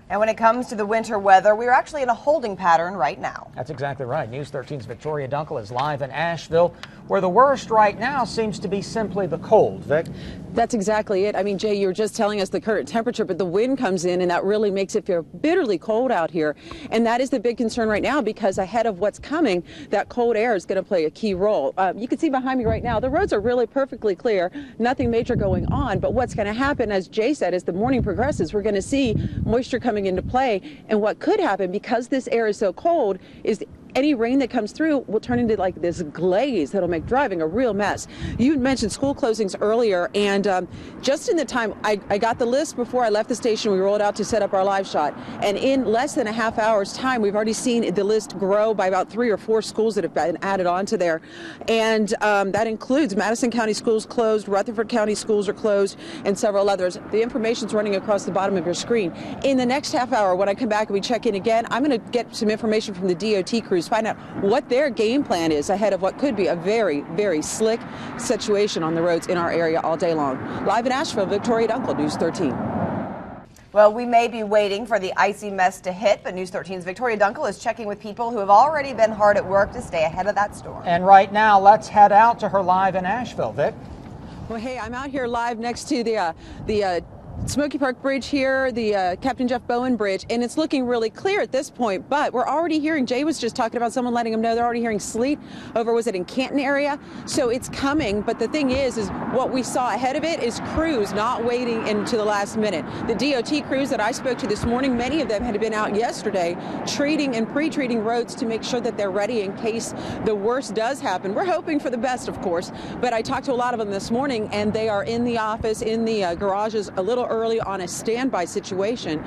And when it comes to the winter weather, we're actually in a holding pattern right now. That's exactly right. News 13's Victoria Dunkel is live in Asheville, where the worst right now seems to be simply the cold. Vic? That's exactly it. I mean, Jay, you were just telling us the current temperature, but the wind comes in and that really makes it feel bitterly cold out here. And that is the big concern right now, because ahead of what's coming, that cold air is going to play a key role. You can see behind me right now, the roads are really perfectly clear, nothing major going on. But what's going to happen, as Jay said, as the morning progresses, we're going to see moisture coming into play. And what could happen, because this air is so cold, is any rain that comes through will turn into like this glaze that'll make driving a real mess. You mentioned school closings earlier, and just in the time, I got the list before I left the station. We rolled out to set up our live shot, and in less than a half hour's time, we've already seen the list grow by about 3 or 4 schools that have been added onto there. And that includes Madison County schools closed, Rutherford County schools are closed, and several others. The information's running across the bottom of your screen. In the next half hour, when I come back and we check in again, I'm going to get some information from the DOT crews, find out what their game plan is ahead of what could be a very, very slick situation on the roads in our area all day long. Live in Asheville, Victoria Dunkel, News 13. Well, we may be waiting for the icy mess to hit, but News 13's Victoria Dunkel is checking with people who have already been hard at work to stay ahead of that storm. And right now, let's head out to her live in Asheville. Vic? Well, hey, I'm out here live next to the Smoky Park Bridge here, the Captain Jeff Bowen Bridge, and it's looking really clear at this point, but we're already hearing, Jay was just talking about someone letting him know they're already hearing sleet over, was it in Canton area? So it's coming, but the thing is what we saw ahead of it is crews not waiting into the last minute. The DOT crews that I spoke to this morning, many of them had been out yesterday treating and pre-treating roads to make sure that they're ready in case the worst does happen. We're hoping for the best, of course, but I talked to a lot of them this morning, and they are in the office, in the garages a little early on a standby situation.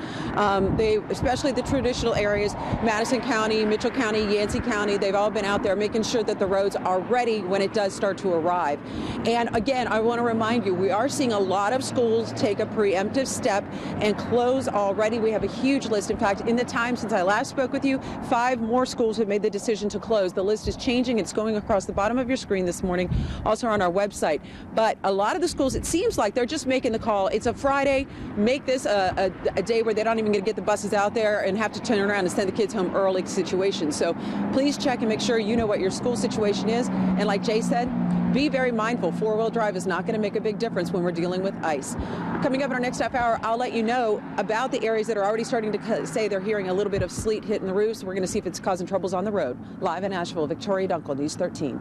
Especially the traditional areas, Madison County, Mitchell County, Yancey County, they've all been out there making sure that the roads are ready when it does start to arrive. And again, I want to remind you, we are seeing a lot of schools take a preemptive step and close already. We have a huge list. In fact, in the time since I last spoke with you, 5 more schools have made the decision to close. The list is changing. It's going across the bottom of your screen this morning, also on our website. But a lot of the schools, it seems like they're just making the call. It's a Friday. Make this a day where they're not even going to get the buses out there and have to turn around and send the kids home early situation. So please check and make sure you know what your school situation is. And like Jay said, be very mindful. 4-wheel drive is not going to make a big difference when we're dealing with ice. Coming up in our next half hour, I'll let you know about the areas that are already starting to say they're hearing a little bit of sleet hitting the roofs. We're going to see if it's causing troubles on the road. Live in Asheville, Victoria Dunkel, News 13.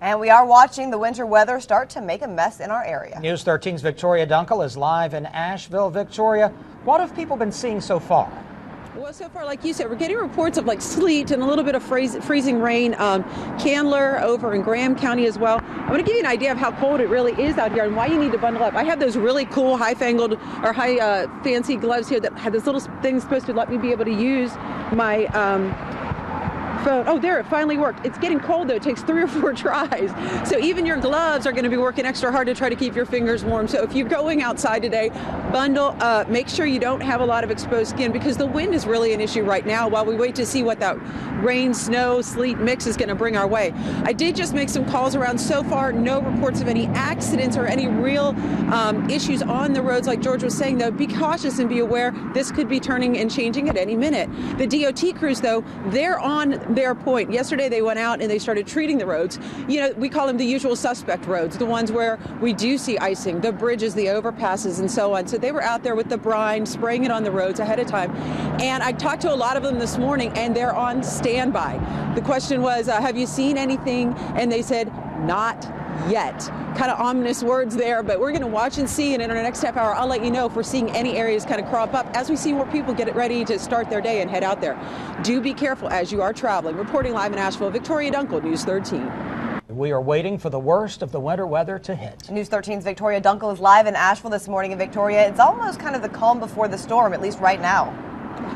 And we are watching the winter weather start to make a mess in our area. News 13's Victoria Dunkel is live in Asheville. Victoria, what have people been seeing so far? Well, so far, like you said, we're getting reports of like sleet and a little bit of freezing rain. Candler over in Graham County as well. I'm going to give you an idea of how cold it really is out here and why you need to bundle up. I have those really cool high-fangled or high fancy gloves here that have this little thing supposed to let me be able to use my phone. Oh, there, it finally worked. It's getting cold though. It takes 3 or 4 tries. So even your gloves are going to be working extra hard to try to keep your fingers warm. So if you're going outside today, bundle up. Make sure you don't have a lot of exposed skin, because the wind is really an issue right now while we wait to see what that rain, snow, sleet mix is going to bring our way. I did just make some calls around. So far, no reports of any accidents or any real issues on the roads. Like George was saying, though, be cautious and be aware this could be turning and changing at any minute. The DOT crews, though, they're on their point. Yesterday, they went out and they started treating the roads. You know, we call them the usual suspect roads, the ones where we do see icing, the bridges, the overpasses, and so on. So they were out there with the brine, spraying it on the roads ahead of time. And I talked to a lot of them this morning, and they're on standby. The question was, have you seen anything? And they said, not yet. Kind of ominous words there, but we're going to watch and see, and in our next half hour, I'll let you know if we're seeing any areas kind of crop up as we see more people get it ready to start their day and head out there. Do be careful as you are traveling. Reporting live in Asheville, Victoria Dunkel, News 13. We are waiting for the worst of the winter weather to hit. News 13's Victoria Dunkel is live in Asheville this morning in Victoria. It's almost kind of the calm before the storm, at least right now.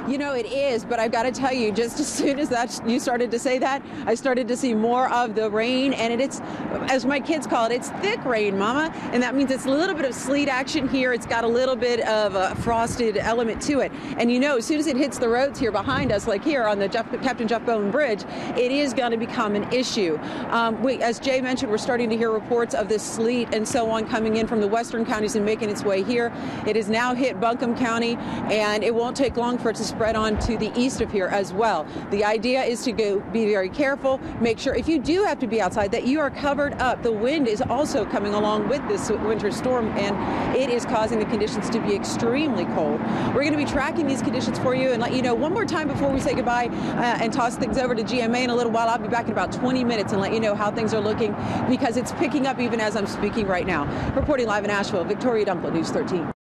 You know, it is, but I've got to tell you, just as soon as you started to say that, I started to see more of the rain, and it's, as my kids call it, it's thick rain, Mama, and that means it's a little bit of sleet action here. It's got a little bit of a frosted element to it, and you know, as soon as it hits the roads here behind us, like here on the Captain Jeff Bowen Bridge, it is going to become an issue. As Jay mentioned, we're starting to hear reports of this sleet and so on coming in from the western counties and making its way here. It has now hit Buncombe County, and it won't take long for it to spread on to the east of here as well. The idea is to be very careful, make sure if you do have to be outside that you are covered up. The wind is also coming along with this winter storm, and it is causing the conditions to be extremely cold. We're going to be tracking these conditions for you and let you know one more time before we say goodbye and toss things over to GMA in a little while. I'll be back in about 20 minutes and let you know how things are looking, because it's picking up even as I'm speaking right now. Reporting live in Asheville, Victoria Dunkel, News 13.